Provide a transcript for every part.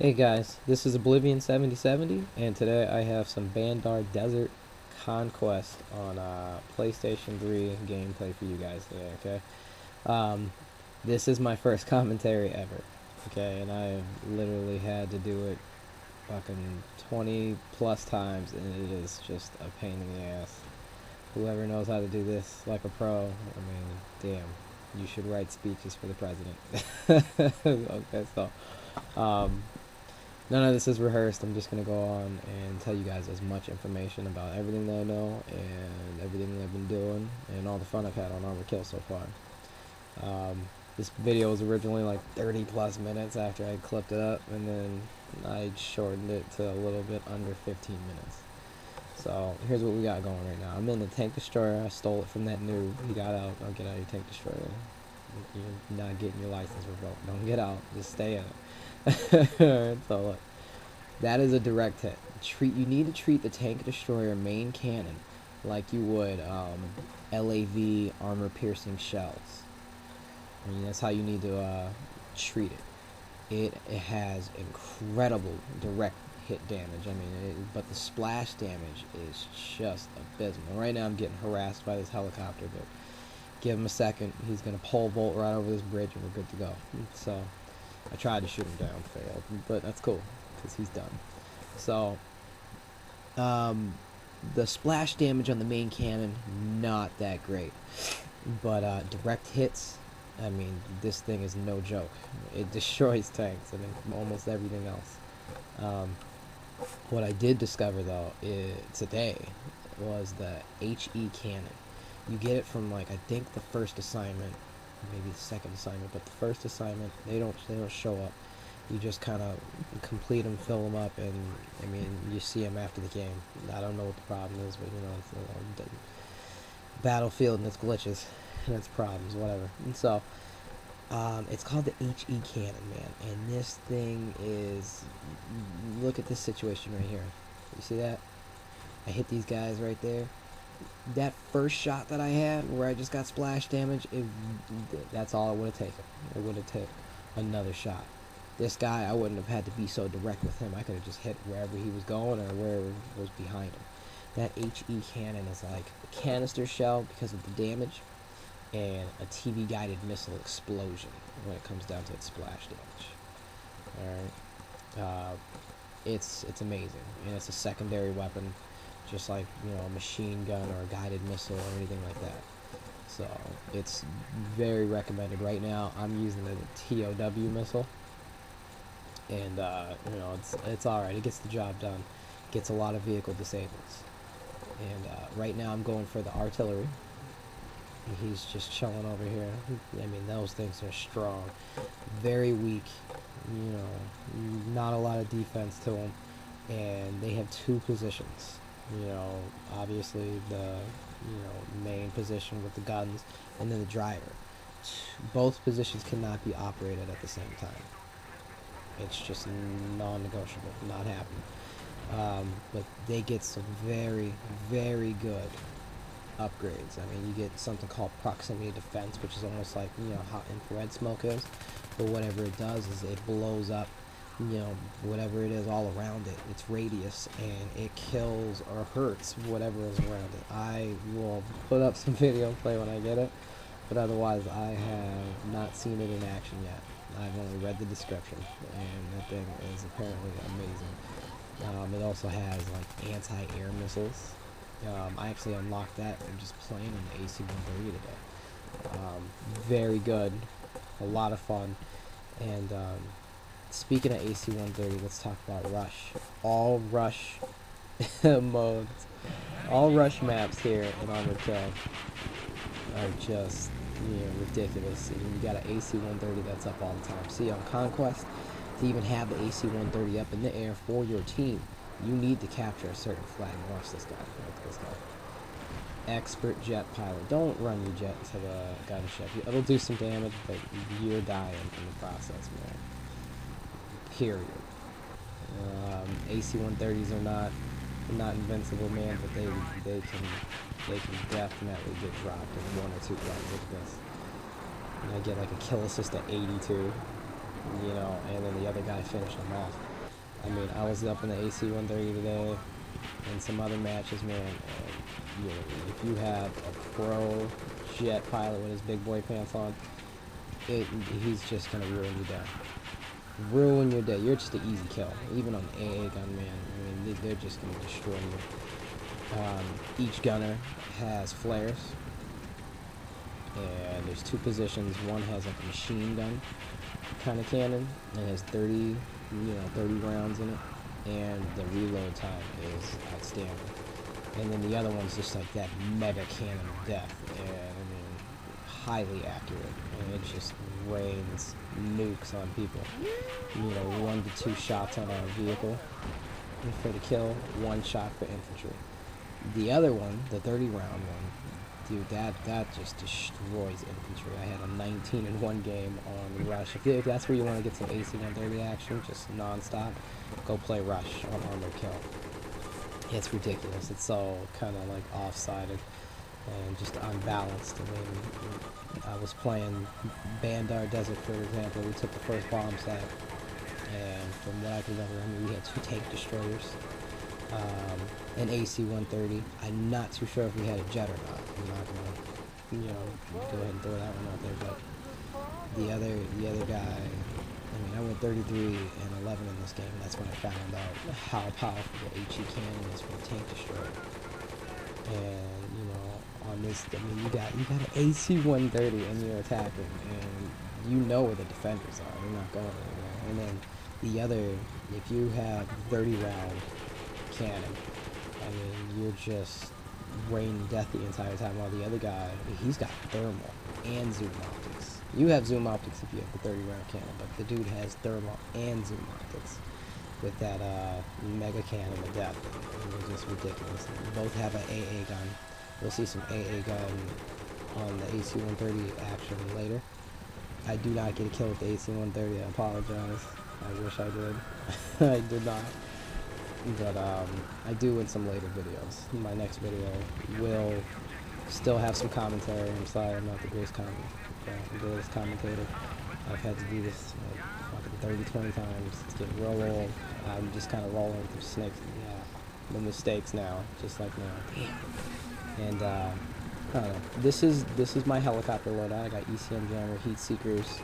Hey guys, this is Oblivion 7070, and today I have some Bandar Desert Conquest on PlayStation 3 gameplay for you guys today, okay? Um, this is my first commentary ever, okay? And I literally had to do it fucking 20 plus times, and it is just a pain in the ass. Whoever knows how to do this like a pro, I mean, damn, you should write speeches for the president. Okay, so, um, none of this is rehearsed. I'm just going to go on and tell you guys as much information about everything that I know and everything that I've been doing and all the fun I've had on Armor Kill so far. This video was originally like 30 plus minutes after I clipped it up, and then I shortened it to a little bit under 15 minutes. So here's what we got going right now. I'm in the tank destroyer. I stole it from that noob. He got out. Don't get out of your tank destroyer. You're not getting your license revoked. Don't get out. Just stay in it. So look, that is a direct hit. You need to treat the tank destroyer main cannon like you would LAV armor piercing shells. I mean, that's how you need to treat it. It has incredible direct hit damage. I mean, but the splash damage is just abysmal. Right now I'm getting harassed by this helicopter, but give him a second. He's going to pole vault right over this bridge and we're good to go. So I tried to shoot him down, failed, but that's cool because he's done. So the splash damage on the main cannon, not that great, but direct hits, I mean, this thing is no joke. It destroys tanks. I mean, almost everything else. What I did discover though today was the HE cannon. You get it from, like, I think the first assignment, maybe the second assignment, but the first assignment they don't show up. You just kind of complete them, fill them up, and I mean, you see them after the game. I don't know what the problem is, but you know, it's the battlefield and its glitches and its problems, whatever. And so it's called the HE cannon, man. And this thing is, look at this situation right here. You see that? I hit these guys right there. That first shot that I had, where I just got splash damage, that's all it would have taken. It would have taken another shot. This guy, I wouldn't have had to be so direct with him. I could have just hit wherever he was going or wherever was behind him. That HE cannon is like a canister shell because of the damage, and a TV guided missile explosion when it comes down to its splash damage. Alright. It's amazing, and it's a secondary weapon, just like, you know, a machine gun or a guided missile or anything like that. So it's very recommended. Right now I'm using the TOW missile, and you know, it's all right. It gets the job done. Gets a lot of vehicle disables. And right now I'm going for the artillery. He's just chilling over here. I mean, those things are strong, very weak. You know, not a lot of defense to them, and they have two positions. You know, obviously the main position with the guns, and then the driver. Both positions cannot be operated at the same time. It's just non-negotiable, not happening. But they get some very, very good upgrades. I mean, you get something called proximity defense, which is almost like, you know, how infrared smoke is. But whatever it does is it blows up, you know, whatever it is all around it, its radius, and it kills or hurts whatever is around it. I will put up some video play when I get it, but otherwise I have not seen it in action yet. I've only read the description, and that thing is apparently amazing. It also has like anti-air missiles. I actually unlocked that from just playing on the AC-130 today. Very good, a lot of fun. And speaking of AC-130, let's talk about Rush. All Rush modes, all Rush maps here in Armored Kill are just, you know, ridiculous. And you got an AC-130 that's up all the time. See, on Conquest, to even have the AC-130 up in the air for your team, you need to capture a certain flag. Watch this guy. Look at this guy. Expert jet pilot. Don't run your jet to the gunship. It'll do some damage, but you're dying in the process, man. Period. AC-130s are not invincible, man, but they can definitely get dropped in one or two runs. Look at this. And I get like a kill assist at 82. you know, and then the other guy finished him off. I mean, I was up in the AC-130 today, and some other matches, man. And, you know, if you have a pro jet pilot with his big boy pants on, he's just gonna ruin your day. Ruin your day. You're just an easy kill. Even on the AA gun, man. I mean, they're just gonna destroy you. Each gunner has flares, and there's two positions. One has like a machine gun kind of cannon, and it has 30 rounds in it, and the reload time is outstanding. And then the other one's just like that mega cannon of death, and I mean, highly accurate, and it just rains nukes on people. You know, 1 to 2 shots on a vehicle for the kill, 1 shot for infantry. The other one, the 30 round one, dude, that just destroys infantry. I had a 19 in one game on Rush. If that's where you want to get some AC-130 action, just non-stop, go play Rush on Armored Kill. It's ridiculous. It's so kind of like off-sided and just unbalanced. I mean, I was playing Bandar Desert, for example. We took the first bomb set, and from what I can remember, I mean, we had 2 tank destroyers, an AC-130. I'm not too sure if we had a jet or not. I'm not gonna, you know, go ahead and throw that one out there. But the other guy, I mean, I went 33 and 11 in this game. That's when I found out how powerful the HE cannon is for a tank destroyer. And you know, on this, I mean, you got an AC-130 and you're attacking, and you know where the defenders are. They're not going anywhere. And then the other, if you have 30 round cannon, I mean, you're just raining death the entire time, while the other guy, he's got thermal and zoom optics. You have zoom optics if you have the 30 round cannon, but the dude has thermal and zoom optics with that mega cannon of death. It's just ridiculous. Both have an AA gun. We'll see some AA gun on the AC-130 action later. I do not get a kill with the AC-130. I apologize. I wish I did. I did not. But I do in some later videos. My next video will still have some commentary. I'm sorry, I'm not the greatest commentator. I've had to do this like fucking 30, 20 times. It's getting real old. I'm just kind of rolling through the mistakes now, just like now. And I don't know. This is my helicopter loadout. I got ECM jammer, heat seekers,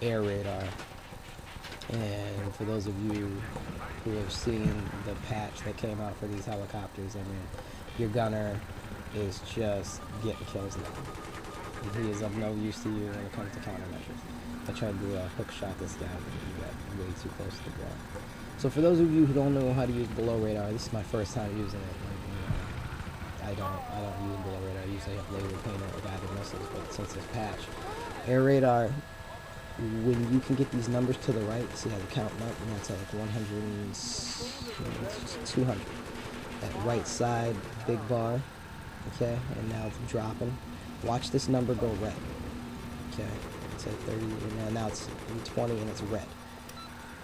air radar. And for those of you who have seen the patch that came out for these helicopters, I mean, your gunner is just getting kills now. He is of no use to you when it comes to countermeasures. I tried to hook shot this guy, but he got way too close to the ground. So for those of you who don't know how to use below radar, this is my first time using it. Like, you know, I don't use below radar. I usually have laser painter or guided missiles, but since this patch, air radar, when you can get these numbers to the right, see how they're counting up, and that's at like 100 and 200. That right side, big bar, okay, and now it's dropping. Watch this number go red, okay, it's at 30, and now it's 20 and it's red.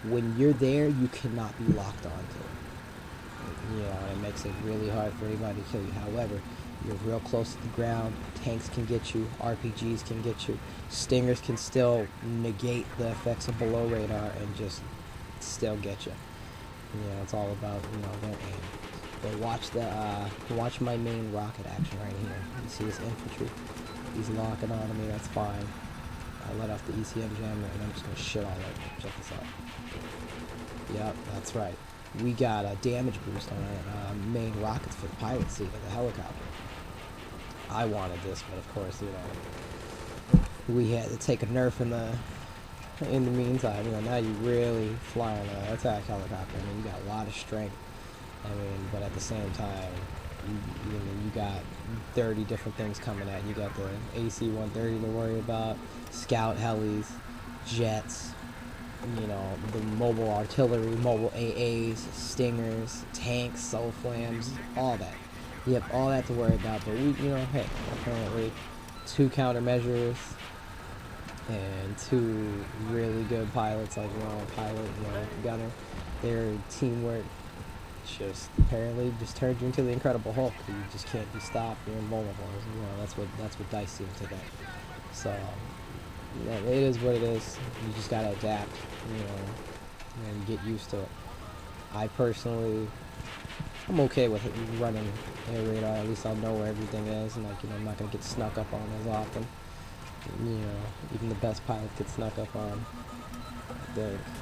When you're there, you cannot be locked onto it. You know, it makes it really hard for anybody to kill you. However, you're real close to the ground, tanks can get you, RPGs can get you, Stingers can still negate the effects of below radar and just still get you. You know, it's all about, you know, their aim. But watch my main rocket action right here. You see this infantry? He's locking onto me, that's fine. I let off the ECM jammer and I'm just gonna shit all over him. Check this out. Yep, that's right. We got a damage boost on our main rockets for the pilot seat of the helicopter. I wanted this, but of course, you know, we had to take a nerf in the meantime. You know, now you really fly on an attack helicopter. I mean, you got a lot of strength. I mean, but at the same time, you got 30 different things coming at you. You got the AC-130 to worry about, scout helis, jets, you know, the mobile artillery, mobile AAs, stingers, tanks, soul flams, all that. You have all that to worry about, but we, you know, hey, apparently 2 countermeasures and 2 really good pilots, like, you know, pilot, you know, gunner. Their teamwork just apparently just turned you into the Incredible Hulk. You just can't be stopped. You're invulnerable. You know, that's what DICE seemed today. So Yeah, it is what it is. You just gotta adapt, and get used to it. I personally, I'm okay with running air radar. At least I'll know where everything is, and I'm not gonna get snuck up on as often. Even the best pilots get snuck up on.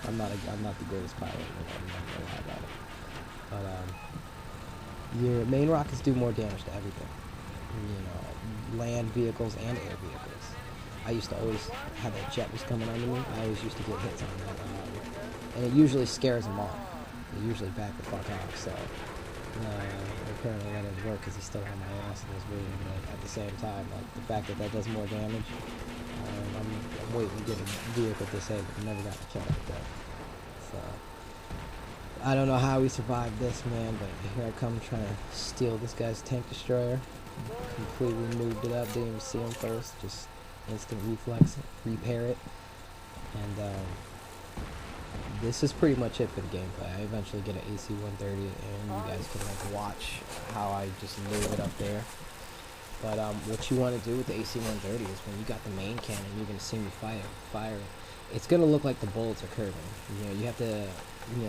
I'm not the greatest pilot. I'm not gonna lie about it. But your main rockets do more damage to everything. Land vehicles and air vehicles. I used to always have that jet was coming under me. I always used to get hits on that, and it usually scares them off. They usually back the fuck off. So apparently that didn't work because he's still on my ass and was waiting. But at the same time, like the fact that does more damage, I'm waiting to get a vehicle disabled. I never got to kill it though. So I don't know how we survived this, man. But here I come trying to steal this guy's tank destroyer. Completely moved it up. Didn't even see him first. Just instant reflex, repair it, and this is pretty much it for the gameplay. I eventually get an AC-130, and you guys can like watch how I just move it up there. But what you want to do with the AC-130 is when you got the main cannon, you're gonna see me fire it. It's gonna look like the bullets are curving. You have to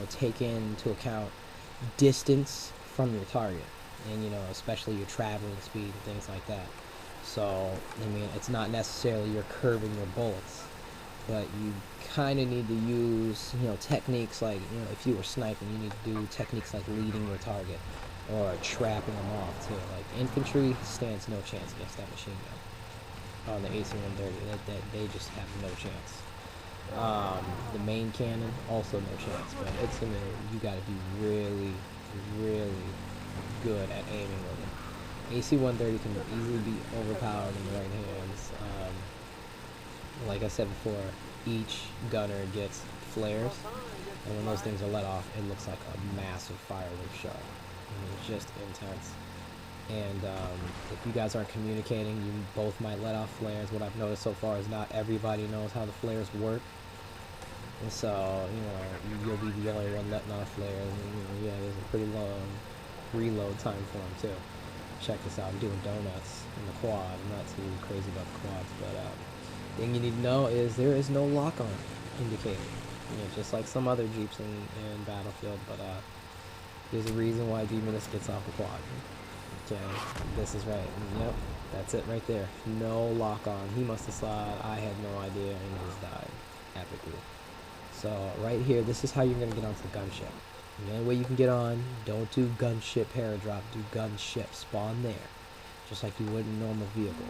take into account distance from your target, and especially your traveling speed and things like that. So it's not necessarily you're curving your bullets, but you kind of need to use techniques like if you were sniping, you need to do techniques like leading your target or trapping them off too. Like infantry stands no chance against that machine gun on the AC-130. They just have no chance. The main cannon also no chance, but you got to be really, really good at aiming with it. AC-130 can easily be overpowered in the right hands. Like I said before, each gunner gets flares, and when those things are let off, it looks like a massive fireworks show. It's just intense. And if you guys aren't communicating, you both might let off flares. What I've noticed so far is not everybody knows how the flares work. And so, you'll be the only one letting off flares. And, there's a pretty long reload time for them, too. Check this out, I'm doing donuts in the quad. I'm not too crazy about the quads, but the thing you need to know is there is no lock-on indicator. Just like some other Jeeps in Battlefield, but there's a reason why Demonist gets off the quad. Okay, this is right. Yep, that's it right there. No lock-on. He must have slid. I had no idea, and he just died epically. So right here, this is how you're gonna get onto the gunship. The only way you can get on, don't do gunship paradrop, do gunship, spawn there, just like you would in a normal vehicle.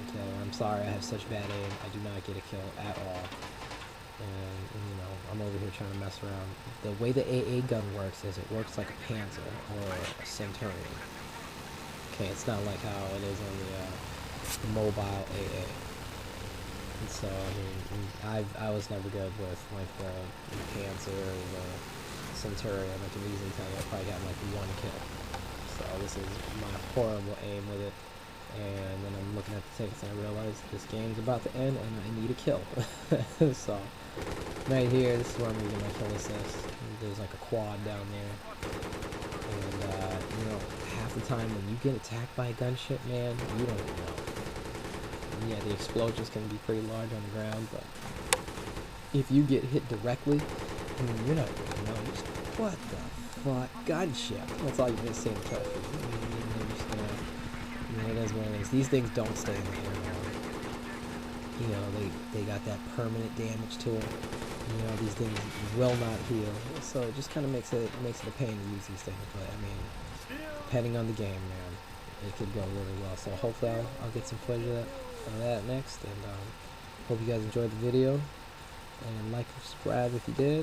Okay, I'm sorry I have such bad aim, I do not get a kill at all, and I'm over here trying to mess around. The way the AA gun works is it works like a Panzer or a Centurion. Okay, it's not like how it is on the mobile AA. And so, I was never good with like the Panzer or the Centurion. I can easily tell you I probably got like one kill. So this is my horrible aim with it. And then I'm looking at the tickets and I realize this game's about to end and I need a kill. So right here, this is where I'm gonna get my kill assist. There's like a quad down there. And half the time when you get attacked by a gunship, man, you don't even know. Yeah, the explosions can be pretty large on the ground, but if you get hit directly, you're not going to know. You're just, what the fuck? Gunship. That's all you're going to see in the kill. It is one of those. These things don't stay in the air long. They got that permanent damage to them. These things will not heal. So it just kind of makes it a pain to use these things. But depending on the game, man, it could go really well. So hopefully I'll get some footage of that next. And hope you guys enjoyed the video. And like and subscribe if you did.